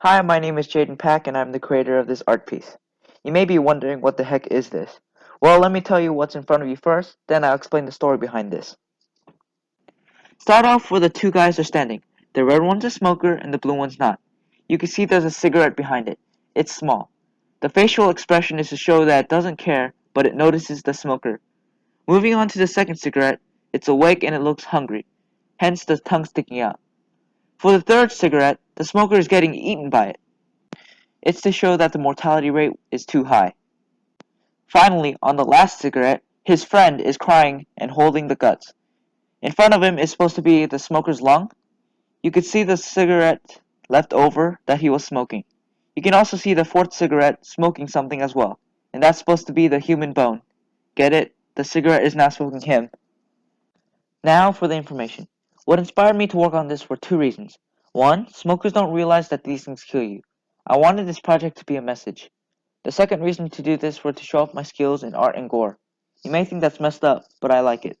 Hi, my name is Jaden Pack and I'm the creator of this art piece. You may be wondering what the heck is this? Well, let me tell you what's in front of you first, then I'll explain the story behind this. Start off where the two guys are standing. The red one's a smoker and the blue one's not. You can see there's a cigarette behind it. It's small. The facial expression is to show that it doesn't care, but it notices the smoker. Moving on to the second cigarette, it's awake and it looks hungry, hence the tongue sticking out. For the third cigarette, the smoker is getting eaten by it. It's to show that the mortality rate is too high. Finally, on the last cigarette, his friend is crying and holding the guts. In front of him is supposed to be the smoker's lung. You could see the cigarette left over that he was smoking. You can also see the fourth cigarette smoking something as well, and that's supposed to be the human bone. Get it? The cigarette is now smoking him. Now for the information. What inspired me to work on this were two reasons. One, smokers don't realize that these things kill you. I wanted this project to be a message. The second reason to do this was to show off my skills in art and gore. You may think that's messed up, but I like it.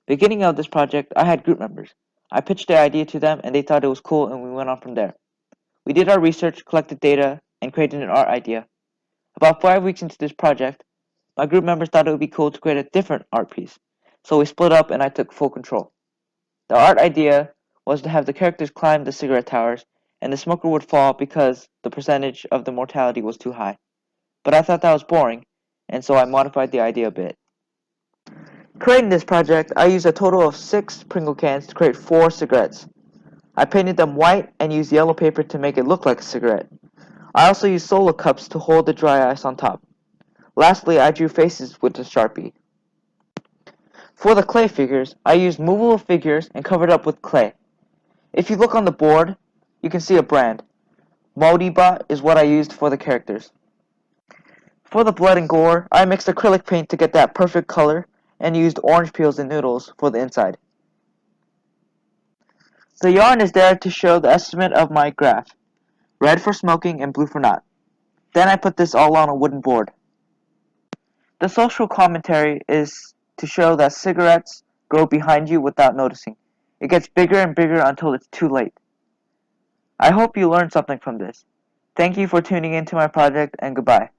Beginning of this project, I had group members. I pitched the idea to them and they thought it was cool and we went on from there. We did our research, collected data, and created an art idea. About 5 weeks into this project, my group members thought it would be cool to create a different art piece, so we split up and I took full control. The art idea was to have the characters climb the cigarette towers and the smoker would fall because the percentage of the mortality was too high. But I thought that was boring, and so I modified the idea a bit. Creating this project, I used a total of 6 Pringle cans to create 4 cigarettes. I painted them white and used yellow paper to make it look like a cigarette. I also used solo cups to hold the dry ice on top. Lastly, I drew faces with a Sharpie. For the clay figures, I used movable figures and covered up with clay. If you look on the board, you can see a brand. Modibot is what I used for the characters. For the blood and gore, I mixed acrylic paint to get that perfect color and used orange peels and noodles for the inside. The yarn is there to show the estimate of my graph, red for smoking and blue for not. Then I put this all on a wooden board. The social commentary is to show that cigarettes go behind you without noticing. It gets bigger and bigger until it's too late. I hope you learned something from this. Thank you for tuning into my project and goodbye.